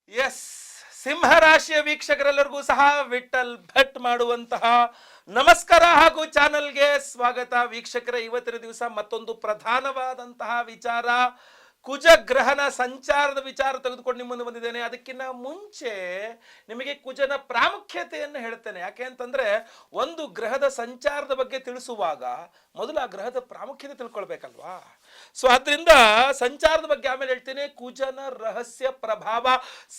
S, ಸಿಂಹರಾಶಿಯ ವೀಕ್ಷಕರೆಲ್ಲರಿಗೂ ಸಹ ವಿಠಲ್ ಭಟ್ ಮಾಡುವಂತಹ ನಮಸ್ಕಾರ ಹಾಗೂ ಚಾನಲ್ಗೆ ಸ್ವಾಗತ. ವೀಕ್ಷಕರೇ, ಇವತ್ತಿನ ದಿವಸ ಮತ್ತೊಂದು ಪ್ರಧಾನವಾದಂತಹ ವಿಚಾರ, ಕುಜಗ್ರಹನ ಸಂಚಾರದ ವಿಚಾರ ತೆಗೆದುಕೊಂಡು ನಿಮ್ಮ ಮುಂದೆ ಬಂದಿದ್ದೇನೆ. ಅದಕ್ಕಿಂತ ಮುಂಚೆ ನಿಮಗೆ ಕುಜನ ಪ್ರಾಮುಖ್ಯತೆಯನ್ನು ಹೇಳ್ತೇನೆ. ಯಾಕೆ ಅಂತಂದ್ರೆ, ಒಂದು ಗ್ರಹದ ಸಂಚಾರದ ಬಗ್ಗೆ ತಿಳಿಸುವಾಗ ಮೊದಲು ಆ ಗ್ರಹದ ಪ್ರಾಮುಖ್ಯತೆ ತಿಳ್ಕೊಳ್ಬೇಕಲ್ವಾ. ಸೊ ಆದ್ರಿಂದ ಸಂಚಾರದ ಬಗ್ಗೆ ಆಮೇಲೆ ಹೇಳ್ತೀನಿ. ಕುಜನ ರಹಸ್ಯ ಪ್ರಭಾವ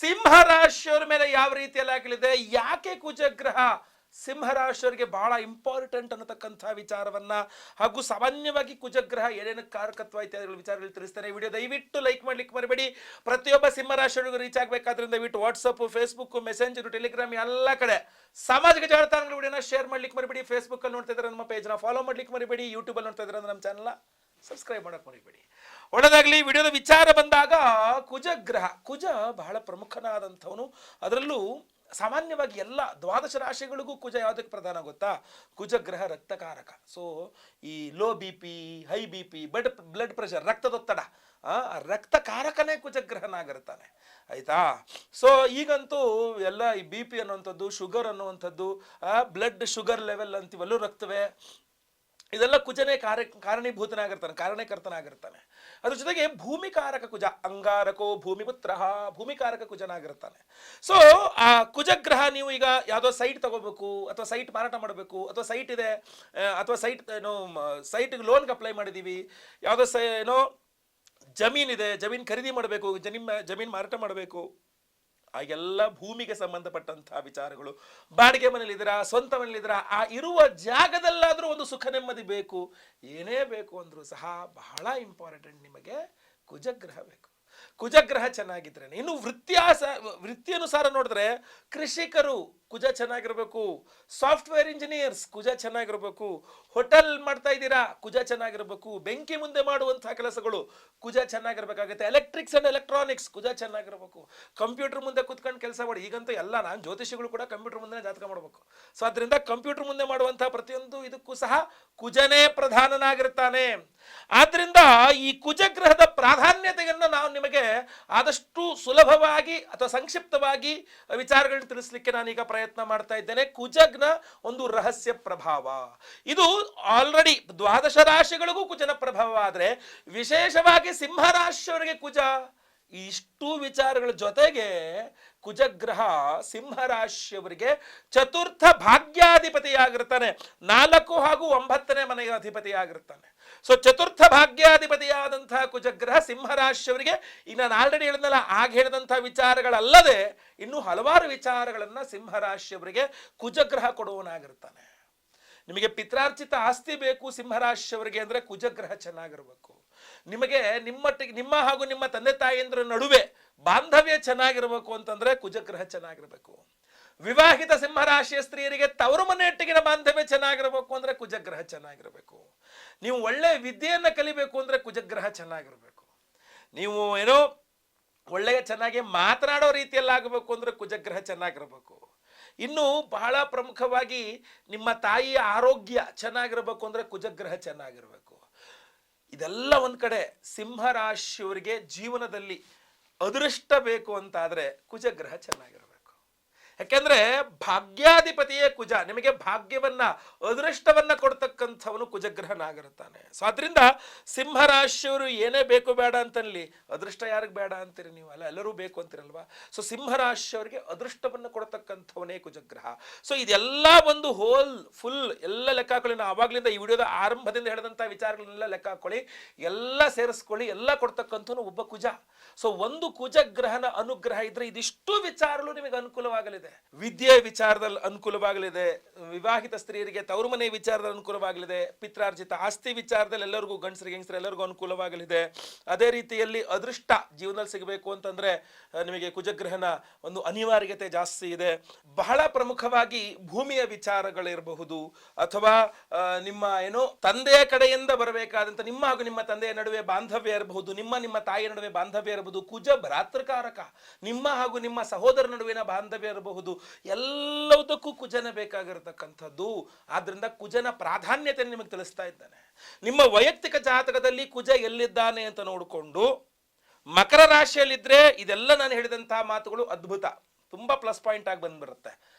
ಸಿಂಹರಾಶಿಯವರ ಮೇಲೆ ಯಾವ ರೀತಿಯಲ್ಲಿ ಆಗಲಿದೆ, ಯಾಕೆ ಕುಜಗ್ರಹ ಸಿಂಹರಾಶಿಯವರಿಗೆ ಬಹಳ ಇಂಪಾರ್ಟೆಂಟ್ ಅನ್ನತಕ್ಕಂಥ ವಿಚಾರವನ್ನ, ಹಾಗೂ ಸಾಮಾನ್ಯವಾಗಿ ಕುಜಗ್ರಹ ಏನೇನು ಕಾರಕತ್ವ ಇತ್ಯಾದಿಗಳ ವಿಚಾರಗಳು ತಿಳಿಸ್ತೇನೆ. ವಿಡಿಯೋ ದಯವಿಟ್ಟು ಲೈಕ್ ಮಾಡ್ಲಿಕ್ಕೆ ಮರಿಬೇಡಿ. ಪ್ರತಿಯೊಬ್ಬ ಸಿಂಹರಾಶಿಯವರಿಗೂ ರೀಚ್ ಆಗಬೇಕಾದ್ರಿಂದ ದಯವಿಟ್ಟು ವಾಟ್ಸಪ್, ಫೇಸ್ಬುಕ್, ಮೆಸೆಂಜರ್, ಟೆಲಿಗ್ರಾಮ್ ಎಲ್ಲ ಕಡೆ ಸಾಮಾಜಿಕ ಜಾಲತಾಣಗಳ ವಿಡಿಯೋನ ಶೇರ್ ಮಾಡ್ಲಿಕ್ಕೆ ಮರಿಬೇಡಿ. ಫೇಸ್ಬುಕ್ ಅಲ್ಲಿ ನೋಡ್ತಾ ಇದ್ರೆ ನಮ್ಮ ಪೇಜ್ನ ಫಾಲೋ ಮಾಡ್ಲಿಕ್ಕೆ ಮರಿಬೇಡಿ. ಯೂಟ್ಯೂಬ್ ಅಲ್ಲಿ ನೋಡ್ತಾ ಇದ್ರೆ ನಮ್ಮ ಚಾನಲ್ ಸಬ್ಸ್ಕ್ರೈಬ್ ಮಾಡಕ್ ಮರಿಬೇಡಿ. ಒಳ್ಳೆದಾಗ್ಲಿ. ವಿಡಿಯೋದ ವಿಚಾರ ಬಂದಾಗ ಕುಜಗ್ರಹ, ಕುಜ ಬಹಳ ಪ್ರಮುಖನಾದಂಥವನು. ಅದರಲ್ಲೂ ಸಾಮಾನ್ಯವಾಗಿ ಎಲ್ಲ ದ್ವಾದಶ ರಾಶಿಗಳಿಗೂ ಕುಜ ಯಾವುದಕ್ಕೆ ಪ್ರಧಾನ ಗೊತ್ತಾ? ಕುಜಗ್ರಹ ರಕ್ತಕಾರಕ. ಸೊ ಈ low B P, high B P, blood pressure, ರಕ್ತದೊತ್ತಡ, ರಕ್ತಕಾರಕನೇ ಕುಜಗ್ರಹನಾಗಿರ್ತಾನೆ. ಆಯ್ತಾ? ಸೊ ಈಗಂತೂ ಎಲ್ಲ ಈ ಬಿ ಪಿ ಅನ್ನುವಂಥದ್ದು, ಶುಗರ್ ಅನ್ನುವಂಥದ್ದು, ಬ್ಲಡ್ ಶುಗರ್ ಲೆವೆಲ್ ಅಂತೀವಲ್ಲೂ ರಕ್ತವೇ, ಇದೆಲ್ಲ ಕುಜನೇ ಕಾರಣೀಕರ್ತನಾಗಿರ್ತಾನೆ. ಅದ್ರ ಜೊತೆಗೆ ಭೂಮಿಕಾರಕ ಕುಜ, ಅಂಗಾರಕೋ ಭೂಮಿಪುತ್ರ, ಭೂಮಿಕಾರಕ ಕುಜನಾಗಿರ್ತಾನೆ. ಸೊ ಆ ಕುಜಗ್ರಹ, ನೀವು ಈಗ ಯಾವುದೋ ಸೈಟ್ ತಗೋಬೇಕು, ಅಥವಾ ಸೈಟ್ ಮಾರಾಟ ಮಾಡಬೇಕು, ಅಥವಾ ಸೈಟ್ ಇದೆ, ಅಥವಾ ಸೈಟ್ಗೆ ಲೋನ್ಗೆ ಅಪ್ಲೈ ಮಾಡಿದ್ದೀವಿ, ಯಾವುದೋ ಜಮೀನಿದೆ, ಜಮೀನು ಖರೀದಿ ಮಾಡಬೇಕು, ಜಮೀನು ಮಾರಾಟ ಮಾಡಬೇಕು, ಆಗೆಲ್ಲ ಭೂಮಿಗೆ ಸಂಬಂಧಪಟ್ಟಂತಹ ವಿಚಾರಗಳು. ಬಾಡಿಗೆ ಮನೇಲಿದ್ದೀರಾ, ಸ್ವಂತ ಮನೇಲಿದ್ದೀರಾ, ಆ ಇರುವ ಜಾಗದಲ್ಲಾದರೂ ಒಂದು ಸುಖ ನೆಮ್ಮದಿ ಬೇಕು. ಏನೇ ಬೇಕು ಅಂದರೂ ಸಹ ಬಹಳ ಇಂಪಾರ್ಟೆಂಟ್, ನಿಮಗೆ ಕುಜಗ್ರಹ ಬೇಕು. ಕುಜಗ್ರಹ ಚೆನ್ನಾಗಿದ್ರೆ, ಇನ್ನು ವೃತ್ತಿಯನುಸಾರ ನೋಡಿದ್ರೆ ಕೃಷಿಕರು ಕುಜ ಚೆನ್ನಾಗಿರ್ಬೇಕು, ಸಾಫ್ಟ್ವೇರ್ ಇಂಜಿನಿಯರ್ಸ್ ಕುಜ ಚೆನ್ನಾಗಿರ್ಬೇಕು, ಹೋಟೆಲ್ ಮಾಡ್ತಾ ಇದ್ದೀರಾ ಕುಜ ಚೆನ್ನಾಗಿರ್ಬೇಕು, ಬೆಂಕಿ ಮುಂದೆ ಮಾಡುವಂತಹ ಕೆಲಸಗಳು ಕುಜ ಚೆನ್ನಾಗಿರ್ಬೇಕಾಗುತ್ತೆ, ಎಲೆಕ್ಟ್ರಿಕ್ಸ್ ಅಂಡ್ ಎಲೆಕ್ಟ್ರಾನಿಕ್ಸ್ ಕುಜ ಚೆನ್ನಾಗಿರ್ಬೇಕು, ಕಂಪ್ಯೂಟರ್ ಮುಂದೆ ಕುತ್ಕೊಂಡು ಕೆಲಸ ಮಾಡಿ. ಈಗಂತೂ ಎಲ್ಲ ನಾನು ಜ್ಯೋತಿಷಿಗಳು ಕೂಡ ಕಂಪ್ಯೂಟರ್ ಮುಂದೆ ಜಾತಕ ಮಾಡಬೇಕು. ಸೊ ಅದರಿಂದ ಕಂಪ್ಯೂಟರ್ ಮುಂದೆ ಮಾಡುವಂತಹ ಪ್ರತಿಯೊಂದು ಇದಕ್ಕೂ ಸಹ ಕುಜನೇ ಪ್ರಧಾನನಾಗಿರ್ತಾನೆ. ಆದ್ರಿಂದ ಈ ಕುಜಗ್ರಹದ ಪ್ರಾಧಾನ್ಯತೆಯನ್ನು ನಾವು ನಿಮಗೆ ಆದಷ್ಟು ಸುಲಭವಾಗಿ ಅಥವಾ ಸಂಕ್ಷಿಪ್ತವಾಗಿ ವಿಚಾರಗಳನ್ನು ತಿಳಿಸ್ಲಿಕ್ಕೆ ನಾನೀಗ ಪ್ರಯತ್ನ ಮಾಡ್ತಾ ಇದ್ದೇನೆ. ಕುಜಗ್ನ ಒಂದು ರಹಸ್ಯ ಪ್ರಭಾವ ಇದು ಆಲ್ರೆಡಿ ದ್ವಾದಶ ರಾಶಿಗಳಿಗೂ ಕುಜನ ಪ್ರಭಾವ ಆದ್ರೆ, ವಿಶೇಷವಾಗಿ ಸಿಂಹ ರಾಶಿಯವರಿಗೆ ಕುಜ. ಇಷ್ಟು ವಿಚಾರಗಳ ಜೊತೆಗೆ ಕುಜಗ್ರಹ ಸಿಂಹರಾಶಿಯವರಿಗೆ ಚತುರ್ಥ ಭಾಗ್ಯಾಧಿಪತಿಯಾಗಿರ್ತಾನೆ, 4 ಹಾಗೂ 9ನೇ ಮನೆಯ ಅಧಿಪತಿಯಾಗಿರ್ತಾನೆ. ಸೊ ಚತುರ್ಥ ಭಾಗ್ಯಾಧಿಪತಿಯಾದಂತಹ ಕುಜಗ್ರಹ ಸಿಂಹರಾಶಿಯವರಿಗೆ, ಈಗ ನಾನು ಆಲ್ರೆಡಿ ಹೇಳಿದ್ನಲ್ಲ, ಆಗ ಹೇಳಿದಂತಹ ವಿಚಾರಗಳಲ್ಲದೆ ಇನ್ನೂ ಹಲವಾರು ವಿಚಾರಗಳನ್ನ ಸಿಂಹರಾಶಿಯವರಿಗೆ ಕುಜಗ್ರಹ ಕೊಡುವನಾಗಿರ್ತಾನೆ. ನಿಮಗೆ ಪಿತ್ರಾರ್ಜಿತ ಆಸ್ತಿ ಬೇಕು ಸಿಂಹರಾಶಿಯವರಿಗೆ ಅಂದ್ರೆ ಕುಜಗ್ರಹ ಚೆನ್ನಾಗಿರ್ಬೇಕು. ನಿಮಗೆ ನಿಮ್ಮ ಹಾಗೂ ನಿಮ್ಮ ತಂದೆ ತಾಯಿಯಂದ್ರ ನಡುವೆ ಬಾಂಧವ್ಯ ಚೆನ್ನಾಗಿರ್ಬೇಕು ಅಂತಂದ್ರೆ ಕುಜಗ್ರಹ ಚೆನ್ನಾಗಿರ್ಬೇಕು. ವಿವಾಹಿತ ಸಿಂಹರಾಶಿಯ ಸ್ತ್ರೀಯರಿಗೆ ತವರು ಮನೆಯೊಟ್ಟಿಗಿನ ಬಾಂಧವ್ಯ ಚೆನ್ನಾಗಿರ್ಬೇಕು ಅಂದ್ರೆ ಕುಜಗ್ರಹ ಚೆನ್ನಾಗಿರ್ಬೇಕು. ನೀವು ಒಳ್ಳೆ ವಿದ್ಯೆಯನ್ನ ಕಲಿಬೇಕು ಅಂದ್ರೆ ಕುಜಗ್ರಹ ಚೆನ್ನಾಗಿರ್ಬೇಕು. ನೀವು ಒಳ್ಳೆಯ ಚೆನ್ನಾಗಿ ಮಾತನಾಡೋ ರೀತಿಯಲ್ಲಿ ಆಗಬೇಕು ಅಂದ್ರೆ ಕುಜಗ್ರಹ ಚೆನ್ನಾಗಿರ್ಬೇಕು. ಇನ್ನು ಬಹಳ ಪ್ರಮುಖವಾಗಿ ನಿಮ್ಮ ತಾಯಿಯ ಆರೋಗ್ಯ ಚೆನ್ನಾಗಿರ್ಬೇಕು ಅಂದ್ರೆ ಕುಜಗ್ರಹ ಚೆನ್ನಾಗಿರ್ಬೇಕು. ಇದೆಲ್ಲ ಒಂದ್ ಕಡೆ. ಸಿಂಹರಾಶಿಯವರಿಗೆ ಜೀವನದಲ್ಲಿ ಅದೃಷ್ಟ ಬೇಕು ಅಂತಾದ್ರೆ ಕುಜಗ್ರಹ ಚೆನ್ನಾಗಿರ್ಬೇಕು. ಯಾಕೆಂದ್ರೆ ಭಾಗ್ಯಾಧಿಪತಿಯೇ ಕುಜ. ನಿಮಗೆ ಭಾಗ್ಯವನ್ನ, ಅದೃಷ್ಟವನ್ನ ಕೊಡ್ತಕ್ಕಂಥವನು ಕುಜಗ್ರಹನಾಗಿರುತ್ತಾನೆ. ಸೊ ಆದ್ರಿಂದ ಸಿಂಹರಾಶಿಯವರು ಏನೇ ಬೇಕು ಬೇಡ ಅಂತನ್ಲಿ, ಅದೃಷ್ಟ ಯಾರಿಗೆ ಬೇಡ ಅಂತೀರಿ ನೀವು? ಅಲ್ಲ, ಎಲ್ಲರೂ ಬೇಕು ಅಂತೀರಲ್ವಾ. ಸೊ ಸಿಂಹರಾಶಿಯವರಿಗೆ ಅದೃಷ್ಟವನ್ನ ಕೊಡ್ತಕ್ಕಂಥವನೇ ಕುಜಗ್ರಹ. ಸೊ ಇದೆಲ್ಲ ಒಂದು ಫುಲ್ ಎಲ್ಲ ಲೆಕ್ಕ ಹಾಕೊಳ್ಳಿ. ನಾವು ಆವಾಗ್ಲಿಂದ ಈ ವಿಡಿಯೋದ ಆರಂಭದಿಂದ ಹೇಳಿದಂತಹ ವಿಚಾರಗಳನ್ನೆಲ್ಲ ಲೆಕ್ಕ ಹಾಕೊಳ್ಳಿ, ಎಲ್ಲ ಸೇರಿಸ್ಕೊಳ್ಳಿ. ಎಲ್ಲ ಕೊಡ್ತಕ್ಕಂಥವನು ಒಬ್ಬ ಕುಜ. ಸೊ ಒಂದು ಕುಜಗ್ರಹನ ಅನುಗ್ರಹ ಇದ್ರೆ ಇದಿಷ್ಟು ವಿಚಾರಗಳು ನಿಮಗೆ ಅನುಕೂಲವಾಗಲಿದೆ. ವಿದ್ಯೆ ವಿಚಾರದಲ್ಲಿ ಅನುಕೂಲವಾಗಲಿದೆ, ವಿವಾಹಿತ ಸ್ತ್ರೀಯರಿಗೆ ತವರು ಮನೆ ವಿಚಾರದಲ್ಲಿ ಅನುಕೂಲವಾಗಲಿದೆ, ಪಿತ್ರಾರ್ಜಿತ ಆಸ್ತಿ ವಿಚಾರದಲ್ಲಿ ಎಲ್ಲರಿಗೂ, ಗಂಡಸರಿಗೆ ಹೆಂಗಸರು ಎಲ್ಲರಿಗೂ ಅನುಕೂಲವಾಗಲಿದೆ. ಅದೇ ರೀತಿಯಲ್ಲಿ ಅದೃಷ್ಟ ಜೀವನದಲ್ಲಿ ಸಿಗಬೇಕು ಅಂತಂದ್ರೆ ನಿಮಗೆ ಕುಜಗ್ರಹನ ಒಂದು ಅನಿವಾರ್ಯತೆ ಜಾಸ್ತಿ ಇದೆ. ಬಹಳ ಪ್ರಮುಖವಾಗಿ ಭೂಮಿಯ ವಿಚಾರಗಳಿರಬಹುದು, ಅಥವಾ ನಿಮ್ಮ ತಂದೆಯ ಕಡೆಯಿಂದ ಬರಬೇಕಾದಂತ ನಿಮ್ಮ ಹಾಗೂ ನಿಮ್ಮ ತಂದೆಯ ನಡುವೆ ಬಾಂಧವ್ಯ ಇರಬಹುದು, ನಿಮ್ಮ ತಾಯಿಯ ನಡುವೆ ಬಾಂಧವ್ಯ ಇರಬಹುದು. ಕುಜ ಭ್ರಾತೃಕಾರಕ, ನಿಮ್ಮ ಹಾಗೂ ನಿಮ್ಮ ಸಹೋದರ ನಡುವಿನ ಬಾಂಧವ್ಯ ಇರಬಹುದು. ಎಲ್ಲದಕ್ಕೂ ಕುಜನ ಬೇಕಾಗಿರತಕ್ಕಂಥದ್ದು. ಆದ್ರಿಂದ ಕುಜನ ಪ್ರಾಧಾನ್ಯತೆ ನಿಮಗೆ ತಿಳಿಸ್ತಾ ಇದ್ದಾನೆ. ನಿಮ್ಮ ವೈಯಕ್ತಿಕ ಜಾತಕದಲ್ಲಿ ಕುಜ ಎಲ್ಲಿದ್ದಾನೆ ಅಂತ ನೋಡಿಕೊಂಡು ಮಕರ ರಾಶಿಯಲ್ಲಿದ್ರೆ ಇದೆಲ್ಲ ನಾನು ಹೇಳಿದಂತಹ ಮಾತುಗಳು ಅದ್ಭುತ, ತುಂಬಾ ಪ್ಲಸ್ ಪಾಯಿಂಟ್ ಆಗಿ ಬಂದ್ಬಿಡುತ್ತೆ.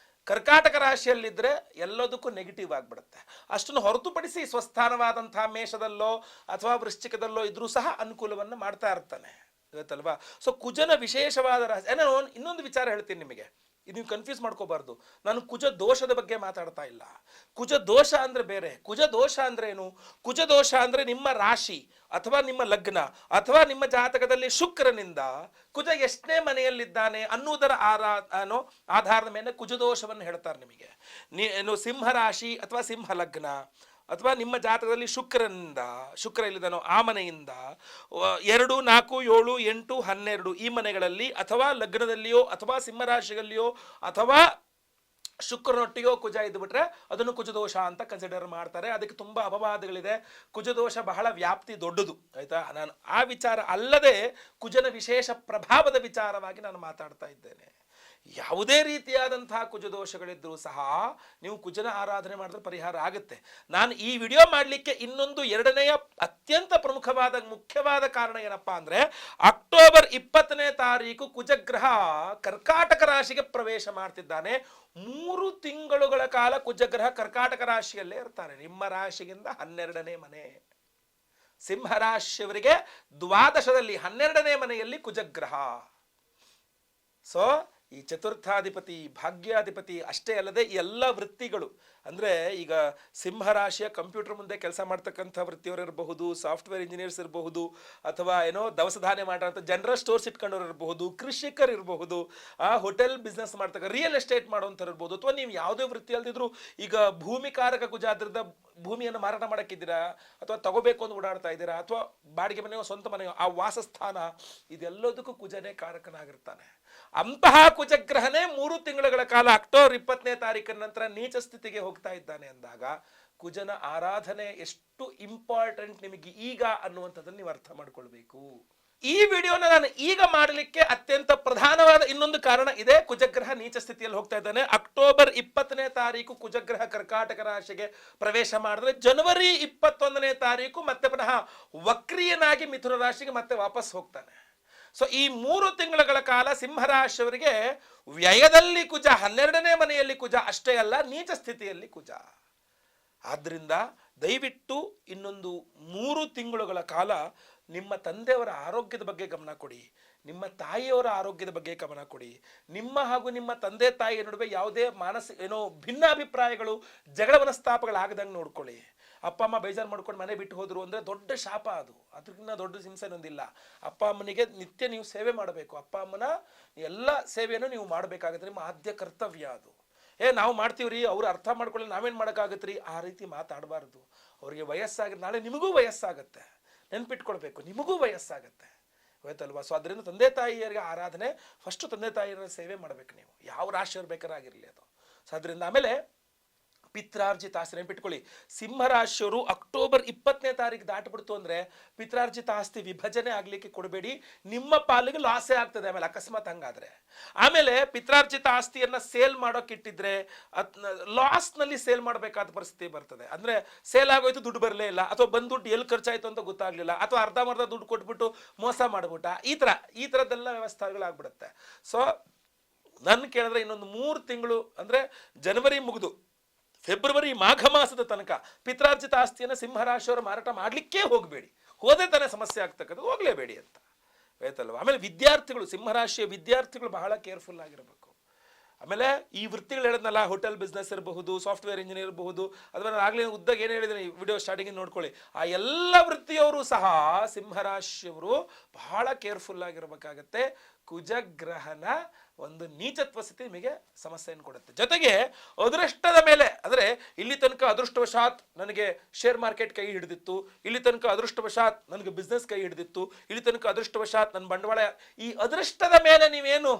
ಕರ್ಕಾಟಕ ರಾಶಿಯಲ್ಲಿದ್ದರೆ ಎಲ್ಲದಕ್ಕೂ ನೆಗೆಟಿವ್ ಆಗಿಬಿಡುತ್ತೆ. ಅಷ್ಟನ್ನು ಹೊರತುಪಡಿಸಿ ಸ್ವಸ್ಥಾನವಾದಂತಹ ಮೇಷದಲ್ಲೋ ಅಥವಾ ವೃಶ್ಚಿಕದಲ್ಲೋ ಇದ್ರೂ ಸಹ ಅನುಕೂಲವನ್ನು ಮಾಡ್ತಾ ಇರ್ತಾನೆ, ಇವತ್ತಲ್ವಾ. ಸೊ ಕುಜನ ವಿಶೇಷವಾದ ರಹಸ್ಯ. ನಾನು ಇನ್ನೊಂದು ವಿಚಾರ ಹೇಳ್ತೀನಿ ನಿಮಗೆ, ಇದು ನೀವು ಕನ್ಫ್ಯೂಸ್ ಮಾಡ್ಕೋಬಾರ್ದು. ನಾನು ಕುಜ ದೋಷದ ಬಗ್ಗೆ ಮಾತಾಡ್ತಾ ಇಲ್ಲ. ಕುಜ ದೋಷ ಅಂದ್ರೆ ಬೇರೆ. ಕುಜ ದೋಷ ಅಂದ್ರೆ ಏನು? ಕುಜ ದೋಷ ಅಂದ್ರೆ ನಿಮ್ಮ ರಾಶಿ ಅಥವಾ ನಿಮ್ಮ ಲಗ್ನ ಅಥವಾ ನಿಮ್ಮ ಜಾತಕದಲ್ಲಿ ಶುಕ್ರನಿಂದ ಕುಜ ಎಷ್ಟನೇ ಮನೆಯಲ್ಲಿದ್ದಾನೆ ಅನ್ನುವುದರ ಆಧಾರದ ಮೇಲೆ ಕುಜ ದೋಷವನ್ನು ಹೇಳ್ತಾರೆ ನಿಮಗೆ. ಏನು ಸಿಂಹ ರಾಶಿ ಅಥವಾ ಸಿಂಹ ಲಗ್ನ ಅಥವಾ ನಿಮ್ಮ ಜಾತಕದಲ್ಲಿ ಶುಕ್ರ ಇಲ್ಲಿದ್ದಾನೋ ಆ ಮನೆಯಿಂದ 2, 4, 7, 8, 12 ಈ ಮನೆಗಳಲ್ಲಿ ಅಥವಾ ಲಗ್ನದಲ್ಲಿಯೋ ಅಥವಾ ಸಿಂಹರಾಶಿಯಲ್ಲಿಯೋ ಅಥವಾ ಶುಕ್ರನೊಟ್ಟಿಗೋ ಕುಜ ಇದ್ದುಬಿಟ್ರೆ ಅದನ್ನು ಕುಜದೋಷ ಅಂತ ಕನ್ಸಿಡರ್ ಮಾಡ್ತಾರೆ. ಅದಕ್ಕೆ ತುಂಬ ಅಪವಾದಗಳಿದೆ. ಕುಜದೋಷ ಬಹಳ ವ್ಯಾಪ್ತಿ ದೊಡ್ಡದು, ಆಯ್ತಾ. ನಾನು ಆ ವಿಚಾರ ಅಲ್ಲದೆ ಕುಜನ ವಿಶೇಷ ಪ್ರಭಾವದ ವಿಚಾರವಾಗಿ ನಾನು ಮಾತಾಡ್ತಾ ಇದ್ದೇನೆ. ಯಾವುದೇ ರೀತಿಯಾದಂತಹ ಕುಜದೋಷಗಳಿದ್ರೂ ಸಹ ನೀವು ಕುಜನ ಆರಾಧನೆ ಮಾಡಿದ್ರೆ ಪರಿಹಾರ ಆಗುತ್ತೆ. ನಾನು ಈ ವಿಡಿಯೋ ಮಾಡಲಿಕ್ಕೆ ಇನ್ನೊಂದು ಎರಡನೆಯ ಅತ್ಯಂತ ಮುಖ್ಯವಾದ ಕಾರಣ ಏನಪ್ಪಾ ಅಂದ್ರೆ, ಅಕ್ಟೋಬರ್ 20ನೇ ತಾರೀಕು ಕುಜಗ್ರಹ ಕರ್ಕಾಟಕ ರಾಶಿಗೆ ಪ್ರವೇಶ ಮಾಡ್ತಿದ್ದಾನೆ. 3 ತಿಂಗಳುಗಳ ಕಾಲ ಕುಜಗ್ರಹ ಕರ್ಕಾಟಕ ರಾಶಿಯಲ್ಲೇ ಇರ್ತಾನೆ. ನಿಮ್ಮ ರಾಶಿಗಿಂತ 12ನೇ ಮನೆ. ಸಿಂಹರಾಶಿಯವರಿಗೆ ದ್ವಾದಶದಲ್ಲಿ 12ನೇ ಮನೆಯಲ್ಲಿ ಕುಜಗ್ರಹ. ಸೊ ಈ ಚತುರ್ಥಾಧಿಪತಿ ಭಾಗ್ಯಾಧಿಪತಿ ಅಷ್ಟೇ ಅಲ್ಲದೆ ಎಲ್ಲ ವೃತ್ತಿಗಳು ಅಂದರೆ, ಈಗ ಸಿಂಹರಾಶಿಯ ಕಂಪ್ಯೂಟರ್ ಮುಂದೆ ಕೆಲಸ ಮಾಡ್ತಕ್ಕಂಥ ವೃತ್ತಿಯವರು ಇರಬಹುದು, ಸಾಫ್ಟ್ವೇರ್ ಇಂಜಿನಿಯರ್ಸ್ ಇರಬಹುದು, ಅಥವಾ ಏನೋ ದವಸ ಧಾನ್ಯ ಮಾಡೋಂಥ ಜನರಲ್ ಸ್ಟೋರ್ಸ್ ಇಟ್ಕೊಂಡವ್ರು ಇರಬಹುದು, ಕೃಷಿಕರು ಇರಬಹುದು, ಹೋಟೆಲ್ ಬಿಸ್ನೆಸ್ ಮಾಡ್ತಕ್ಕ ರಿಯಲ್ ಎಸ್ಟೇಟ್ ಮಾಡೋಂಥವ್ರು ಇರ್ಬೋದು, ಅಥವಾ ನೀವು ಯಾವುದೇ ವೃತ್ತಿ ಅಲ್ದಿದ್ರು ಈಗ ಭೂಮಿಕಾರಕ ಕುಜಾದ್ರಿಂದ ಭೂಮಿಯನ್ನು ಮಾರಾಟ ಮಾಡಕ್ಕಿದ್ದೀರಾ ಅಥವಾ ತಗೋಬೇಕು ಅಂತ ಓಡಾಡ್ತಾ ಇದ್ದೀರಾ ಅಥವಾ ಬಾಡಿಗೆ ಮನೆಯೋ ಸ್ವಂತ ಮನೆಯೋ ಆ ವಾಸಸ್ಥಾನ ಇದೆಲ್ಲದಕ್ಕೂ ಕುಜನೇ ಕಾರಕನಾಗಿರ್ತಾನೆ. ಅಂತಹ ಕುಜಗ್ರಹನೇ 3 ತಿಂಗಳುಗಳ ಕಾಲ ಅಕ್ಟೋಬರ್ 20ನೇ ತಾರೀಕಿನ ನಂತರ ನೀಚ ಸ್ಥಿತಿಗೆ ಹೋಗ್ತಾ ಇದ್ದಾನೆ ಅಂದಾಗ ಕುಜನ ಆರಾಧನೆ ಎಷ್ಟು ಇಂಪಾರ್ಟೆಂಟ್ ನಿಮಗೆ ಈಗ ಅನ್ನುವಂಥದ್ದನ್ನು ನೀವು ಅರ್ಥ ಮಾಡ್ಕೊಳ್ಬೇಕು. ಈ ವಿಡಿಯೋನ ನಾನು ಈಗ ಮಾಡಲಿಕ್ಕೆ ಅತ್ಯಂತ ಪ್ರಧಾನವಾದ ಇನ್ನೊಂದು ಕಾರಣ ಇದೆ. ಕುಜಗ್ರಹ ನೀಚ ಸ್ಥಿತಿಯಲ್ಲಿ ಹೋಗ್ತಾ ಇದ್ದಾನೆ. ಅಕ್ಟೋಬರ್ 20ನೇ ತಾರೀಕು ಕುಜಗ್ರಹ ಕರ್ಕಾಟಕ ರಾಶಿಗೆ ಪ್ರವೇಶ ಮಾಡಿದ್ರೆ ಜನವರಿ 21ನೇ ತಾರೀಕು ಮತ್ತೆ ಪುನಃ ವಕ್ರಿಯನಾಗಿ ಮಿಥುನ ರಾಶಿಗೆ ಮತ್ತೆ ವಾಪಸ್ ಹೋಗ್ತಾನೆ. ಸೊ ಈ 3 ತಿಂಗಳುಗಳ ಕಾಲ ಸಿಂಹರಾಶಿಯವರಿಗೆ ವ್ಯಯದಲ್ಲಿ ಕುಜ, 12ನೇ ಮನೆಯಲ್ಲಿ ಕುಜ ಅಷ್ಟೇ ಅಲ್ಲ, ನೀಚ ಸ್ಥಿತಿಯಲ್ಲಿ ಕುಜ. ಆದ್ರಿಂದ ದಯವಿಟ್ಟು ಇನ್ನೊಂದು 3 ತಿಂಗಳುಗಳ ಕಾಲ ನಿಮ್ಮ ತಂದೆಯವರ ಆರೋಗ್ಯದ ಬಗ್ಗೆ ಗಮನ ಕೊಡಿ, ನಿಮ್ಮ ತಾಯಿಯವರ ಆರೋಗ್ಯದ ಬಗ್ಗೆ ಗಮನ ಕೊಡಿ. ನಿಮ್ಮ ಹಾಗೂ ನಿಮ್ಮ ತಂದೆ ತಾಯಿಯ ನಡುವೆ ಯಾವುದೇ ಭಿನ್ನಾಭಿಪ್ರಾಯಗಳು, ಜಗಳ ಮನಸ್ತಾಪಗಳಾಗದಂಗೆ ನೋಡ್ಕೊಳ್ಳಿ. ಅಪ್ಪ ಅಮ್ಮ ಬೇಜಾರು ಮಾಡ್ಕೊಂಡು ಮನೆ ಬಿಟ್ಟು ಹೋದ್ರು ಅಂದರೆ ದೊಡ್ಡ ಶಾಪ ಅದು, ಅದಕ್ಕಿಂತ ದೊಡ್ಡ ಹಿಂಸೆ ಒಂದಿಲ್ಲ. ಅಪ್ಪ ಅಮ್ಮನಿಗೆ ನಿತ್ಯ ನೀವು ಸೇವೆ ಮಾಡಬೇಕು. ಅಪ್ಪ ಅಮ್ಮನ ಎಲ್ಲ ಸೇವೆಯನ್ನು ನೀವು ಮಾಡಬೇಕಾಗುತ್ತೆ, ನಿಮ್ಮ ಆದ್ಯ ಕರ್ತವ್ಯ ಅದು. ನಾವು ಮಾಡ್ತೀವ್ರಿ, ಅವ್ರು ಅರ್ಥ ಮಾಡ್ಕೊಳ್ಳಿ, ನಾವೇನು ಮಾಡೋಕ್ಕಾಗತ್ರಿ, ಆ ರೀತಿ ಮಾತಾಡಬಾರ್ದು. ಅವ್ರಿಗೆ ವಯಸ್ಸಾಗಿದ್ರೆ ನಾಳೆ ನಿಮಗೂ ವಯಸ್ಸಾಗತ್ತೆ, ನೆನ್ಪಿಟ್ಕೊಳ್ಬೇಕು, ನಿಮಗೂ ವಯಸ್ಸಾಗತ್ತೆ, ಆಯ್ತಲ್ವಾ. ಸೊ ಅದರಿಂದ ತಂದೆ ತಾಯಿಯರಿಗೆ ಆರಾಧನೆ ಫಸ್ಟು, ತಂದೆ ತಾಯಿಯರ ಸೇವೆ ಮಾಡ್ಬೇಕು ನೀವು, ಯಾವ ರಾಶಿಯವ್ರು ಬೇಕಾರಾಗಿರಲಿ ಅದು. ಸೊ ಅದರಿಂದ ಆಮೇಲೆ ಪಿತ್ರಾರ್ಜಿತ ಆಸ್ತಿ ನೆನ್ಪಿಟ್ಕೊಳ್ಳಿ. ಸಿಂಹರಾಶಿಯವರು ಅಕ್ಟೋಬರ್ 20ನೇ ತಾರೀಕು ದಾಟ್ಬಿಡ್ತು ಅಂದ್ರೆ ಪಿತ್ರಾರ್ಜಿತ ಆಸ್ತಿ ವಿಭಜನೆ ಆಗ್ಲಿಕ್ಕೆ ಕೊಡಬೇಡಿ, ನಿಮ್ಮ ಪಾಲಿಗೆ ಲಾಸೇ ಆಗ್ತದೆ ಆಮೇಲೆ ಅಕಸ್ಮಾತ್ ಹಂಗಾದ್ರೆ. ಆಮೇಲೆ ಪಿತ್ರಾರ್ಜಿತ ಆಸ್ತಿಯನ್ನ ಸೇಲ್ ಮಾಡೋಕ್ಕಿಟ್ಟಿದ್ರೆ ಲಾಸ್ ನಲ್ಲಿ ಸೇಲ್ ಮಾಡಬೇಕಾದ ಪರಿಸ್ಥಿತಿ ಬರ್ತದೆ. ಅಂದ್ರೆ ಸೇಲ್ ಆಗೋಯ್ತು, ದುಡ್ಡು ಬರಲೇ ಇಲ್ಲ, ಅಥವಾ ಬಂದ್ ದುಡ್ಡು ಎಲ್ಲಿ ಖರ್ಚಾಯ್ತು ಅಂತ ಗೊತ್ತಾಗ್ಲಿಲ್ಲ, ಅಥವಾ ಅರ್ಧಂಬರ್ಧ ದುಡ್ಡು ಕೊಟ್ಬಿಟ್ಟು ಮೋಸ ಮಾಡ್ಬಿಟ್ಟ, ಈ ಥರದ್ದೆಲ್ಲ ವ್ಯವಸ್ಥೆಗಳಾಗ್ಬಿಡುತ್ತೆ. ಸೊ ನನ್ನ ಕೇಳಿದ್ರೆ ಇನ್ನೊಂದು 3 ತಿಂಗಳು ಅಂದ್ರೆ ಜನವರಿ ಮುಗಿದು ಫೆಬ್ರವರಿ ಮಾಘ ಮಾಸದ ತನಕ ಪಿತ್ರಾರ್ಜಿತ ಆಸ್ತಿಯನ್ನು ಸಿಂಹರಾಶಿಯವರು ಮಾರಾಟ ಮಾಡಲಿಕ್ಕೇ ಹೋಗಬೇಡಿ. ಹೋದೇ ತಾನೇ ಸಮಸ್ಯೆ ಆಗ್ತಕ್ಕಂಥದ್ದು, ಹೋಗಲೇಬೇಡಿ ಅಂತ ಆಯ್ತಲ್ವ. ಆಮೇಲೆ ವಿದ್ಯಾರ್ಥಿಗಳು, ಸಿಂಹರಾಶಿಯ ವಿದ್ಯಾರ್ಥಿಗಳು ಬಹಳ ಕೇರ್ಫುಲ್ ಆಗಿರಬೇಕು. ಆಮೇಲೆ ಈ ವೃತ್ತಿಗಳು ಹೇಳಿದ್ನಲ್ಲ, ಹೋಟೆಲ್ ಬಿಸ್ನೆಸ್ ಇರಬಹುದು, ಸಾಫ್ಟ್ವೇರ್ ಇಂಜಿನಿಯರ್ ಇರಬಹುದು, ಅಥವಾ ನಾನು ಆಗಲೇ ಉದ್ದಾಗ ಏನು ಹೇಳಿದ್ದೀನಿ ವಿಡಿಯೋ ಸ್ಟಾರ್ಟಿಂಗ್ ನೋಡ್ಕೊಳ್ಳಿ, ಆ ಎಲ್ಲ ವೃತ್ತಿಯವರು ಸಹ ಸಿಂಹರಾಶಿಯವರು ಬಹಳ ಕೇರ್ಫುಲ್ ಆಗಿರಬೇಕಾಗತ್ತೆ. ಕುಜಗ್ರಹನ ಒಂದು ನೀಚತ್ವ ಸ್ಥಿತಿ ನಿಮಗೆ ಸಮಸ್ಯೆಯನ್ನು ಕೊಡುತ್ತೆ. ಜೊತೆಗೆ ಅದೃಷ್ಟದ ಮೇಲೆ, ಅಂದರೆ ಇಲ್ಲಿ ತನಕ ಅದೃಷ್ಟವಶಾತ್ ನನಗೆ ಶೇರ್ ಮಾರ್ಕೆಟ್ ಕೈ ಹಿಡಿದಿತ್ತು, ಇಲ್ಲಿ ತನಕ ಅದೃಷ್ಟವಶಾತ್ ನನಗೆ ಬಿಸ್ನೆಸ್ ಕೈ ಹಿಡಿದಿತ್ತು, ಇಲ್ಲಿ ತನಕ ಅದೃಷ್ಟವಶಾತ್ ನನ್ನ ಬಂಡವಾಳ, ಈ ಅದೃಷ್ಟದ ಮೇಲೆ ನೀವೇನು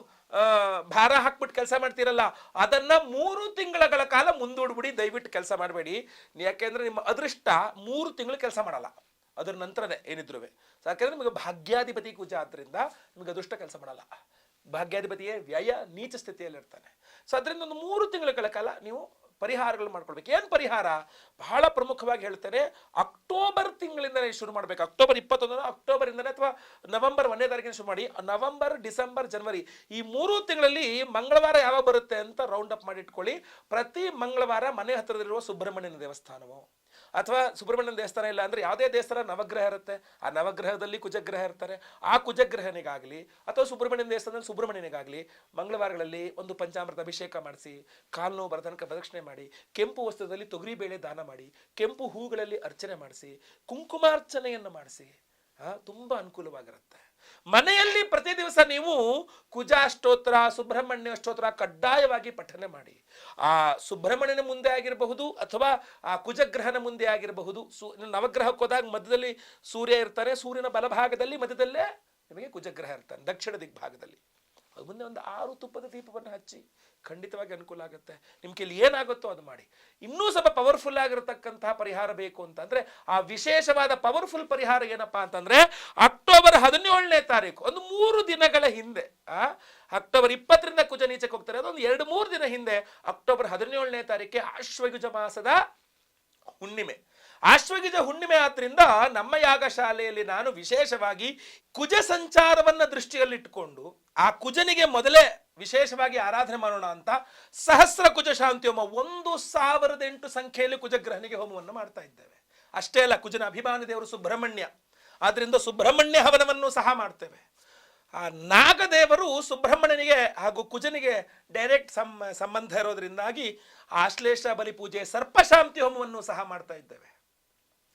ಭಾರ ಹಾಕ್ಬಿಟ್ಟು ಕೆಲಸ ಮಾಡ್ತೀರಲ್ಲ, ಅದನ್ನ 3 ತಿಂಗಳ ಕಾಲ ಮುಂದೂಡ್ಬಿಡಿ, ದಯವಿಟ್ಟು ಕೆಲಸ ಮಾಡಬೇಡಿ. ಯಾಕೆಂದ್ರೆ ನಿಮ್ಮ ಅದೃಷ್ಟ 3 ತಿಂಗಳು ಕೆಲಸ ಮಾಡಲ್ಲ, ಅದರ ನಂತರನೇ ಏನಿದ್ರು. ಯಾಕೆಂದ್ರೆ ನಿಮಗೆ ಭಾಗ್ಯಾಧಿಪತಿ ಕುಜ ಆದ್ರಿಂದ ನಿಮಗೆ ಅದೃಷ್ಟ ಕೆಲಸ ಮಾಡಲ್ಲ. ಭಾಗ್ಯಾಧಿಪತಿಯೇ ವ್ಯಯ ನೀಚ ಸ್ಥಿತಿಯಲ್ಲಿರ್ತಾನೆ. ಸೊ ಅದರಿಂದ ಒಂದು 3 ತಿಂಗಳ ಕಾಲ ನೀವು ಪರಿಹಾರಗಳು ಮಾಡ್ಕೊಳ್ಬೇಕು. ಏನು ಪರಿಹಾರ? ಬಹಳ ಪ್ರಮುಖವಾಗಿ ಹೇಳ್ತೇನೆ, ಅಕ್ಟೋಬರ್ ತಿಂಗಳಿಂದಲೇ ಶುರು ಮಾಡಬೇಕು. ಅಕ್ಟೋಬರ್ 21 ಅಕ್ಟೋಬರಿಂದಲೇ ಅಥವಾ ನವೆಂಬರ್ 1ನೇ ತಾರೀಕಿನ ಶುರು ಮಾಡಿ ನವೆಂಬರ್, ಡಿಸೆಂಬರ್, ಜನವರಿ ಈ 3 ತಿಂಗಳಲ್ಲಿ ಮಂಗಳವಾರ ಯಾವಾಗ ಬರುತ್ತೆ ಅಂತ ರೌಂಡ್ ಅಪ್ ಮಾಡಿ ಇಟ್ಕೊಳ್ಳಿ. ಪ್ರತಿ ಮಂಗಳವಾರ ಮನೆ ಹತ್ತಿರದಲ್ಲಿರುವ ಸುಬ್ರಹ್ಮಣ್ಯನ ದೇವಸ್ಥಾನವೋ ಅಥವಾ ಸುಬ್ರಹ್ಮಣ್ಯನ ದೇವಸ್ಥಾನ ಇಲ್ಲ ಅಂದ್ರೆ ಯಾವುದೇ ದೇವಸ್ಥಾನ ನವಗ್ರಹ ಇರುತ್ತೆ, ಆ ನವಗ್ರಹದಲ್ಲಿ ಕುಜಗ್ರಹ ಇರ್ತಾರೆ, ಆ ಕುಜಗ್ರಹನಿಗಾಗಲಿ ಅಥವಾ ಸುಬ್ರಹ್ಮಣ್ಯನ ದೇವಸ್ಥಾನದಲ್ಲಿ ಸುಬ್ರಹ್ಮಣ್ಯನಿಗಾಗಲಿ ಮಂಗಳವಾರಗಳಲ್ಲಿ ಒಂದು ಪಂಚಾಮೃತ ಅಭಿಷೇಕ ಮಾಡಿಸಿ, ಕಾಲು ನೋವು ಬರತನಕ ಪ್ರದಕ್ಷಿಣೆ ಮಾಡಿ, ಕೆಂಪು ವಸ್ತ್ರದಲ್ಲಿ ತೊಗರಿಬೇಳೆ ದಾನ ಮಾಡಿ, ಕೆಂಪು ಹೂಗಳಲ್ಲಿ ಅರ್ಚನೆ ಮಾಡಿಸಿ, ಕುಂಕುಮಾರ್ಚನೆಯನ್ನು ಮಾಡಿಸಿ. ತುಂಬಾ ಅನುಕೂಲವಾಗಿರುತ್ತೆ. ಮನೆಯಲ್ಲಿ ಪ್ರತಿ ದಿವಸ ನೀವು ಕುಜ ಸ್ತೋತ್ರ, ಸುಬ್ರಹ್ಮಣ್ಯ ಸ್ತೋತ್ರ ಕಡ್ಡಾಯವಾಗಿ ಪಠನೆ ಮಾಡಿ. ಆ ಸುಬ್ರಹ್ಮಣ್ಯನ ಮುಂದೆ ಆಗಿರಬಹುದು ಅಥವಾ ಆ ಕುಜಗ್ರಹನ ಮುಂದೆ ಆಗಿರಬಹುದು. ನವಗ್ರಹಕ್ಕೆ ಹೋದಾಗ ಮಧ್ಯದಲ್ಲಿ ಸೂರ್ಯ ಇರ್ತಾನೆ, ಸೂರ್ಯನ ಬಲಭಾಗದಲ್ಲಿ ಮಧ್ಯದಲ್ಲೇ ನಿಮಗೆ ಕುಜಗ್ರಹ ಇರ್ತಾನೆ, ದಕ್ಷಿಣ ದಿಗ್ಭಾಗದಲ್ಲಿ. ಅದು ಮುಂದೆ ಒಂದು 6 ತುಪ್ಪದ ದೀಪವನ್ನು ಹಚ್ಚಿ ಖಂಡಿತವಾಗಿ ಅನುಕೂಲ ಆಗುತ್ತೆ. ನಿಮ್ಮ ಕೈಲಿ ಏನಾಗುತ್ತೋ ಅದು ಮಾಡಿ. ಇನ್ನೂ ಸ್ವಲ್ಪ ಪವರ್ಫುಲ್ ಆಗಿರತಕ್ಕಂತಹ ಪರಿಹಾರ ಬೇಕು ಅಂತಂದ್ರೆ ಆ ವಿಶೇಷವಾದ ಪವರ್ಫುಲ್ ಪರಿಹಾರ ಏನಪ್ಪಾ ಅಂತಂದ್ರೆ ಅಕ್ಟೋಬರ್ 17ನೇ ತಾರೀಕು ಒಂದು 3 ದಿನಗಳ ಹಿಂದೆ, ಅಕ್ಟೋಬರ್ 20ರಿಂದ ಕುಜ ನೀಚಕ್ಕೆ ಹೋಗ್ತಾರೆ, ಅದೊಂದು 2-3 ದಿನ ಹಿಂದೆ ಅಕ್ಟೋಬರ್ 17ನೇ ತಾರೀಕಿಗೆ ಆಶ್ವಯುಜ ಮಾಸದ ಹುಣ್ಣಿಮೆ. ಆಶ್ವಯುಜ ಹುಣ್ಣಿಮೆ ಆದ್ರಿಂದ ನಮ್ಮ ಯಾಗಶಾಲೆಯಲ್ಲಿ ನಾನು ವಿಶೇಷವಾಗಿ ಕುಜ ಸಂಚಾರವನ್ನ ದೃಷ್ಟಿಯಲ್ಲಿಟ್ಟುಕೊಂಡು ಆ ಕುಜನಿಗೆ ಮೊದಲೇ ವಿಶೇಷವಾಗಿ ಆರಾಧನೆ ಮಾಡೋಣ ಅಂತ ಸಹಸ್ರ ಕುಜ ಶಾಂತಿ ಹೋಮ 1008 ಸಂಖ್ಯೆಯಲ್ಲಿ ಕುಜಗ್ರಹನಿಗೆ ಹೋಮವನ್ನು ಮಾಡ್ತಾ ಇದ್ದೇವೆ. ಅಷ್ಟೇ ಅಲ್ಲ, ಕುಜನ ಅಭಿಮಾನಿ ದೇವರು ಸುಬ್ರಹ್ಮಣ್ಯ, ಆದ್ರಿಂದ ಸುಬ್ರಹ್ಮಣ್ಯ ಹವನವನ್ನು ಸಹ ಮಾಡ್ತೇವೆ. ಆ ನಾಗದೇವರು ಸುಬ್ರಹ್ಮಣ್ಯನಿಗೆ ಹಾಗೂ ಕುಜನಿಗೆ ಡೈರೆಕ್ಟ್ ಸಂಬಂಧ ಇರೋದ್ರಿಂದಾಗಿ ಆಶ್ಲೇಷ ಬಲಿ ಪೂಜೆ, ಸರ್ಪಶಾಂತಿ ಹೋಮವನ್ನು ಸಹ ಮಾಡ್ತಾ ಇದ್ದೇವೆ.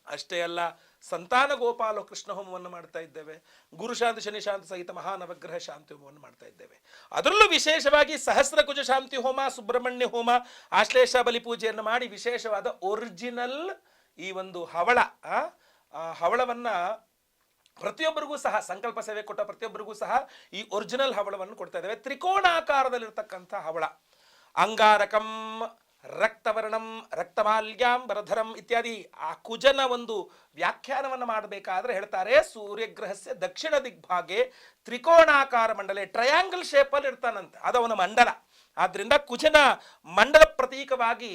ಅಷ್ಟೇ ಅಲ್ಲ, ಸಂತಾನ ಗೋಪಾಲ ಕೃಷ್ಣ ಹೋಮವನ್ನು ಮಾಡ್ತಾ ಇದ್ದೇವೆ. ಗುರುಶಾಂತಿ ಶನಿಶಾಂತಿ ಸಹಿತ ಮಹಾನವಗ್ರಹ ಶಾಂತಿ ಹೋಮವನ್ನು ಮಾಡ್ತಾ ಇದ್ದೇವೆ. ಅದರಲ್ಲೂ ವಿಶೇಷವಾಗಿ ಸಹಸ್ರ ಕುಜ ಶಾಂತಿ ಹೋಮ, ಸುಬ್ರಹ್ಮಣ್ಯ ಹೋಮ, ಆಶ್ಲೇಷ ಬಲಿ ಪೂಜೆಯನ್ನು ಮಾಡಿ ವಿಶೇಷವಾದ ಒರಿಜಿನಲ್ ಈ ಒಂದು ಹವಳ, ಹವಳವನ್ನ ಪ್ರತಿಯೊಬ್ಬರಿಗೂ ಸಹ ಸಂಕಲ್ಪ ಸೇವೆ ಕೊಟ್ಟ ಪ್ರತಿಯೊಬ್ಬರಿಗೂ ಸಹ ಈ ಒರಿಜಿನಲ್ ಹವಳವನ್ನು ಕೊಡ್ತಾ ಇದ್ದೇವೆ. ತ್ರಿಕೋಣಾಕಾರದಲ್ಲಿರ್ತಕ್ಕಂಥ ಹವಳ. ಅಂಗಾರಕಂ, ರಕ್ತವರ್ಣಂ, ರಕ್ತಮಾಲ್ಯಾಂ, ಬರಧರಂ ಇತ್ಯಾದಿ. ಆ ಕುಜನ ಒಂದು ವ್ಯಾಖ್ಯಾನವನ್ನು ಮಾಡಬೇಕಾದ್ರೆ ಹೇಳ್ತಾರೆ, ಸೂರ್ಯಗ್ರಹಸ್ಯ ದಕ್ಷಿಣ ದಿಗ್ಭಾಗೆ ತ್ರಿಕೋಣಾಕಾರ ಮಂಡಲೆ, ಟ್ರಯಾಂಗಲ್ ಶೇಪಲ್ಲಿ ಇರ್ತಾನಂತೆ, ಅದವನ ಮಂಡಲ. ಆದ್ರಿಂದ ಕುಜನ ಮಂಡಲ ಪ್ರತೀಕವಾಗಿ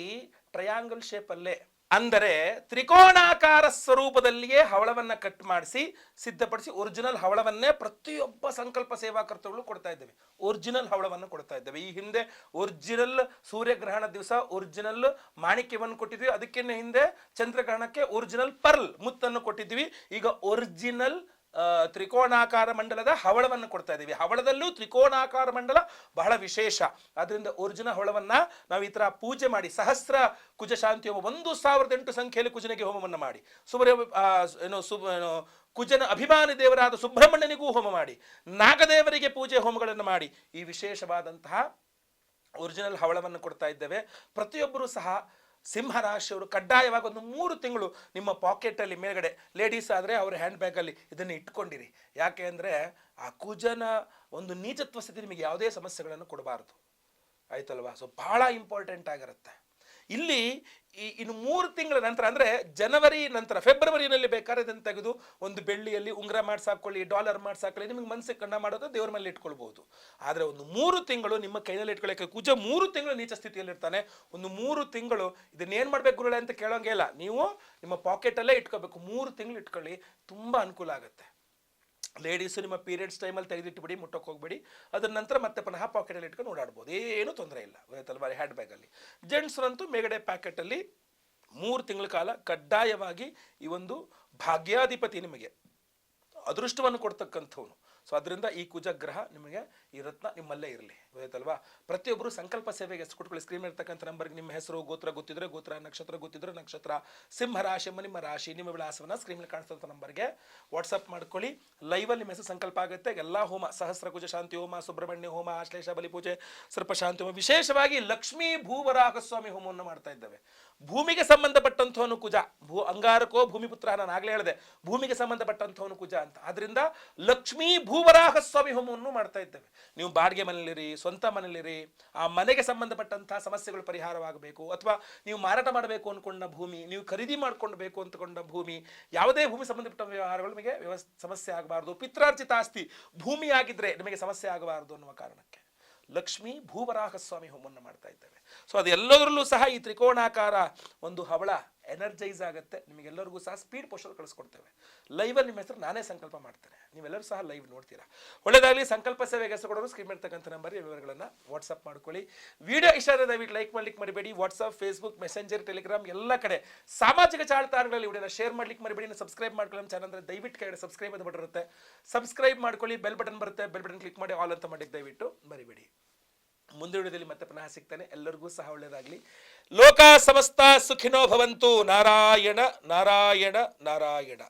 ಟ್ರಯಾಂಗಲ್ ಶೇಪಲ್ಲೇ, ಅಂದರೆ ತ್ರಿಕೋಣಾಕಾರ ಸ್ವರೂಪದಲ್ಲಿಯೇ ಹವಳವನ್ನ ಕಟ್ ಮಾಡಿಸಿ ಸಿದ್ಧಪಡಿಸಿ ಒರಿಜಿನಲ್ ಹವಳವನ್ನೇ ಪ್ರತಿಯೊಬ್ಬ ಸಂಕಲ್ಪ ಸೇವಾಕರ್ತಗಳು ಕೊಡ್ತಾ ಇದ್ದೇವೆ. ಒರಿಜಿನಲ್ ಹವಳವನ್ನು ಕೊಡ್ತಾ ಇದ್ದೇವೆ. ಈ ಹಿಂದೆ ಒರಿಜಿನಲ್ ಸೂರ್ಯಗ್ರಹಣ ದಿವಸ ಒರಿಜಿನಲ್ ಮಾಣಿಕ್ಯವನ್ನು ಕೊಟ್ಟಿದ್ವಿ, ಅದಕ್ಕಿಂತ ಹಿಂದೆ ಚಂದ್ರಗ್ರಹಣಕ್ಕೆ ಒರಿಜಿನಲ್ ಪರ್ಲ್ ಮುತ್ತನ್ನು ಕೊಟ್ಟಿದ್ವಿ. ಈಗ ಒರಿಜಿನಲ್ ತ್ರಿಕೋಣಾಕಾರ ಮಂಡಲದ ಹವಳವನ್ನು ಕೊಡ್ತಾ ಇದ್ದೀವಿ. ಹವಳದಲ್ಲೂ ತ್ರಿಕೋಣಾಕಾರ ಮಂಡಲ ಬಹಳ ವಿಶೇಷ. ಅದರಿಂದ ಒರಿಜಿನಲ್ ಹವಳವನ್ನ ನಾವು ಈ ತರ ಪೂಜೆ ಮಾಡಿ ಸಹಸ್ರ ಕುಜ ಶಾಂತಿ ಹೋಮ 1008 ಸಂಖ್ಯೆಯಲ್ಲಿ ಕುಜನಿಗೆ ಹೋಮವನ್ನು ಮಾಡಿ, ಕುಜನ ಅಭಿಮಾನಿ ದೇವರಾದ ಸುಬ್ರಹ್ಮಣ್ಯನಿಗೂ ಹೋಮ ಮಾಡಿ, ನಾಗದೇವರಿಗೆ ಪೂಜೆ ಹೋಮಗಳನ್ನು ಮಾಡಿ ಈ ವಿಶೇಷವಾದಂತಹ ಒರಿಜಿನಲ್ ಹವಳವನ್ನು ಕೊಡ್ತಾ ಇದ್ದೇವೆ. ಪ್ರತಿಯೊಬ್ಬರೂ ಸಹ ಸಿಂಹರಾಶಿಯವರು ಕಡ್ಡಾಯವಾಗಿ ಒಂದು 3 ತಿಂಗಳು ನಿಮ್ಮ ಪಾಕೆಟಲ್ಲಿ ಮೇಲ್ಗಡೆ, ಲೇಡೀಸ್ ಆದರೆ ಅವರ ಹ್ಯಾಂಡ್ ಬ್ಯಾಗಲ್ಲಿ ಇದನ್ನು ಇಟ್ಕೊಂಡಿರಿ. ಯಾಕೆ ಅಂದರೆ ಆ ಕುಜನ ಒಂದು ನೀಚತ್ವ ಸ್ಥಿತಿ ನಿಮಗೆ ಯಾವುದೇ ಸಮಸ್ಯೆಗಳನ್ನು ಕೊಡಬಾರದು, ಆಯ್ತಲ್ವಾ? ಸೊ ಬಹಳ ಇಂಪಾರ್ಟೆಂಟ್ ಆಗಿರುತ್ತೆ. ಇಲ್ಲಿ ಇನ್ನು 3 ತಿಂಗಳ ನಂತರ ಅಂದರೆ ಜನವರಿ ನಂತರ ಫೆಬ್ರವರಿನಲ್ಲಿ ಬೇಕಾದ್ರೆ ಇದನ್ನು ತೆಗೆದು ಒಂದು ಬೆಳ್ಳಿಯಲ್ಲಿ ಉಂಗುರ ಮಾಡ್ಸಾಕೊಳ್ಳಿ, ಡಾಲರ್ ಮಾಡ್ಸಾಕೊಳ್ಳಿ, ನಿಮಗೆ ಮನಸ್ಸಿಗೆ ಕಂಡ ಮಾಡೋದು ದೇವ್ರ ಮೇಲೆ ಇಟ್ಕೊಳ್ಬಹುದು. ಆದರೆ ಒಂದು 3 ತಿಂಗಳು ನಿಮ್ಮ ಕೈಯಲ್ಲಿ ಇಟ್ಕೊಳ್ಳೋಕೆ, ಕುಜ 3 ತಿಂಗಳು ನೀಚ ಸ್ಥಿತಿಯಲ್ಲಿ ಇರ್ತಾನೆ. ಒಂದು 3 ತಿಂಗಳು ಇದನ್ನೇನು ಮಾಡ್ಬೇಕು ಗುರುಳೆ ಅಂತ ಕೇಳೋಂಗೆ ಇಲ್ಲ, ನೀವು ನಿಮ್ಮ ಪಾಕೆಟಲ್ಲೇ ಇಟ್ಕೋಬೇಕು. 3 ತಿಂಗಳು ಇಟ್ಕೊಳ್ಳಿ, ತುಂಬ ಅನುಕೂಲ ಆಗುತ್ತೆ. ಲೇಡೀಸು ನಿಮ್ಮ ಪೀರಿಯಡ್ಸ್ ಟೈಮಲ್ಲಿ ತೆಗೆದಿಟ್ಬಿಡಿ, ಮುಟ್ಟಕ್ಕೆ ಹೋಗ್ಬೇಡಿ. ಅದರ ನಂತರ ಮತ್ತೆ ಪುನಃ ಪಾಕೆಟಲ್ಲಿ ಇಟ್ಕೊಂಡು ಓಡಾಡ್ಬೋದು, ಏನು ತೊಂದರೆ ಇಲ್ಲ, ಗೊತ್ತಲ್ವಾ? ಹ್ಯಾಂಡ್ ಬ್ಯಾಗಲ್ಲಿ. ಜೆಂಟ್ಸ್ರಂತೂ ಮೇಗಡೆ ಪ್ಯಾಕೆಟಲ್ಲಿ 3 ತಿಂಗಳ ಕಾಲ ಕಡ್ಡಾಯವಾಗಿ ಈ ಒಂದು ಭಾಗ್ಯಾಧಿಪತಿ ನಿಮಗೆ ಅದೃಷ್ಟವನ್ನು ಕೊಡ್ತಕ್ಕಂಥವನು. ಸೊ ಅದರಿಂದ ಈ ಕುಜಗ್ರಹ ನಿಮಗೆ ಈ ರತ್ನ ನಿಮ್ಮಲ್ಲೇ ಇರಲಿ, ಗೊತ್ತಲ್ವಾ? ಪ್ರತಿಯೊಬ್ಬರು ಸಂಕಲ್ಪ ಸೇವೆಗೆ ಹೆಸರು ಕೊಟ್ಕೊಳ್ಳಿ. ಸ್ಕ್ರೀನ್ ಇರ್ತಕ್ಕಂಥ ನಂಬರ್ಗೆ ನಿಮ್ಮ ಹೆಸರು, ಗೋತ್ರ ಗೊತ್ತಿದ್ರೆ ಗೋತ್ರ, ನಕ್ಷತ್ರ ಗೊತ್ತಿದ್ರೆ ನಕ್ಷತ್ರ, ಸಿಂಹರಾಶಿ ನಿಮ್ಮ ರಾಶಿ, ನಿಮ್ಮ ವಿಳಾಸವನ್ನು ಸ್ಕ್ರೀನಲ್ಲಿ ಕಾಣಿಸ್ತಂಥ ನಂಬರ್ಗೆ ವಾಟ್ಸಪ್ ಮಾಡ್ಕೊಳ್ಳಿ. ಲೈವಲ್ಲಿ ನಿಮ್ಮ ಹೆಸರು ಸಂಕಲ್ಪ ಆಗುತ್ತೆ. ಎಲ್ಲ ಹೋಮ, ಸಹಸ್ರ ಕುಜ ಶಾಂತಿ ಹೋಮ, ಸುಬ್ರಹ್ಮಣ್ಯ ಹೋಮ, ಆಶ್ಲೇಷ ಬಲಿ ಪೂಜೆ, ಸರ್ಪಶಾಂತಿ ಹೋಮ, ವಿಶೇಷವಾಗಿ ಲಕ್ಷ್ಮೀ ಭೂವರಾಹ ಸ್ವಾಮಿ ಹೋಮವನ್ನು ಮಾಡ್ತಾ ಇದ್ದೇವೆ. ಭೂಮಿಗೆ ಸಂಬಂಧಪಟ್ಟಂಥವನು ಕುಜ, ಅಂಗಾರಕೋ ಭೂಮಿಪುತ್ರ, ನಾನು ಆಗಲೇ ಹೇಳಿದೆ ಭೂಮಿಗೆ ಸಂಬಂಧಪಟ್ಟಂಥವನು ಕುಜ ಅಂತ. ಆದ್ರಿಂದ ಲಕ್ಷ್ಮೀ ಭೂವರಾಹ ಸ್ವಾಮಿ ಹೋಮವನ್ನು ಮಾಡ್ತಾ ಇದ್ದೇವೆ. ನೀವು ಬಾಡಿಗೆ ಮನೆಯಲ್ಲಿರಿ, ಸ್ವಂತ ಮನೆಯಲ್ಲಿರಿ, ಆ ಮನೆಗೆ ಸಂಬಂಧಪಟ್ಟಂತಹ ಸಮಸ್ಯೆಗಳು ಪರಿಹಾರವಾಗಬೇಕು, ಅಥವಾ ನೀವು ಮಾರಾಟ ಮಾಡಬೇಕು ಅಂದ್ಕೊಂಡ ಭೂಮಿ, ನೀವು ಖರೀದಿ ಮಾಡ್ಕೊಳ್ಬೇಕು ಅಂದ್ಕೊಂಡ ಭೂಮಿ, ಯಾವುದೇ ಭೂಮಿ ಸಂಬಂಧಪಟ್ಟ ವ್ಯವಹಾರಗಳು ನಿಮಗೆ ಸಮಸ್ಯೆ ಆಗಬಾರ್ದು, ಪಿತ್ರಾರ್ಜಿತ ಆಸ್ತಿ ಭೂಮಿ ಆಗಿದ್ರೆ ನಿಮಗೆ ಸಮಸ್ಯೆ ಆಗಬಾರದು ಅನ್ನುವ ಕಾರಣಕ್ಕೆ ಲಕ್ಷ್ಮೀ ಭೂವರಾಹ ಸ್ವಾಮಿ ಹೋಮವನ್ನು ಮಾಡ್ತಾ ಇದ್ದೇವೆ. ಸೊ ಅದೆಲ್ಲದರಲ್ಲೂ ಸಹ ಈ ತ್ರಿಕೋಣಾಕಾರ ಒಂದು ಹವಳ ಎನರ್ಜೈಸ್ ಆಗುತ್ತೆ. ನಿಮಗೆಲ್ಲರಿಗೂ ಸಹ ಸ್ಪೀಡ್ ಪೋಸ್ಟರ್ ಕಳಿಸ್ಕೊಡ್ತೇವೆ. ಲೈವಲ್ಲಿ ನಿಮ್ಮ ಹೆಸರು ನಾನೇ ಸಂಕಲ್ಪ ಮಾಡ್ತೇನೆ, ನೀವೆಲ್ಲರೂ ಸಹ ಲೈವ್ ನೋಡ್ತೀರಾ. ಒಳ್ಳೆಯದಾಗಲಿ. ಸಂಕಲ್ಪ ಸೇವೆಗೆ ಹೆಸರು ಕೊಡೋರು ಸ್ಕ್ರೀನ್ ಮಾಡ್ತಕ್ಕಂಥ ನಂಬರ್ ವಿವರಗಳನ್ನು ವಾಟ್ಸಪ್ ಮಾಡ್ಕೊಳ್ಳಿ. ವಿಡಿಯೋ ಇಷ್ಟ ಆದರೆ ದಯವಿಟ್ಟು ಲೈಕ್ ಮಾಡ್ಲಿಕ್ಕೆ ಮರಿಬೇಡಿ. ವಾಟ್ಸಪ್, ಫೇಸ್ಬುಕ್, ಮೆಸೆಂಜರ್, ಟೆಲಿಗ್ರಾಮ್ ಎಲ್ಲ ಕಡೆ ಸಾಮಾಜಿಕ ಜಾಲತಾಣಗಳಲ್ಲಿ ವಿಡಿಯೋನ ಶೇರ್ ಮಾಡ್ಲಿಕ್ಕೆ ಮರಿಬೇಡಿ. ಸಬ್ಸ್ಕ್ರೈಬ್ ಮಾಡ್ಕೊಳ್ಳಿ ನಮ್ಮ ಚಾನಲ್ ಅಂದರೆ ದಯವಿಟ್ಟು ಕೆಳಗಡೆ ಸಬ್ಸ್ಕ್ರೈಬ್ ಅಂತ ಬಟನ್ ಇರುತ್ತೆ, ಸಬ್ಸ್ಕ್ರೈಬ್ ಮಾಡ್ಕೊಳ್ಳಿ. ಬೆಲ್ ಬಟನ್ ಬರುತ್ತೆ, ಬೆಲ್ ಬಟನ್ ಕ್ಲಿಕ್ ಮಾಡಿ ಆಲ್ ಅಂತ ಮಾಡಿಕ್ಕೆ ದಯವಿಟ್ಟು ಮರಿಬೇಡಿ. ಮುಂದೆ ವಿಡಿಯೋದಲ್ಲಿ ಮತ್ತೆ ಪುನಃ ಸಿಗ್ತಾನೆ. ಎಲ್ಲರಿಗೂ ಸಹ ಒಳ್ಳೆಯದಾಗಲಿ. ಲೋಕ ಸಮಸ್ತ ಸುಖಿನೋ ಭವಂತು. ನಾರಾಯಣ ನಾರಾಯಣ ನಾರಾಯಣ.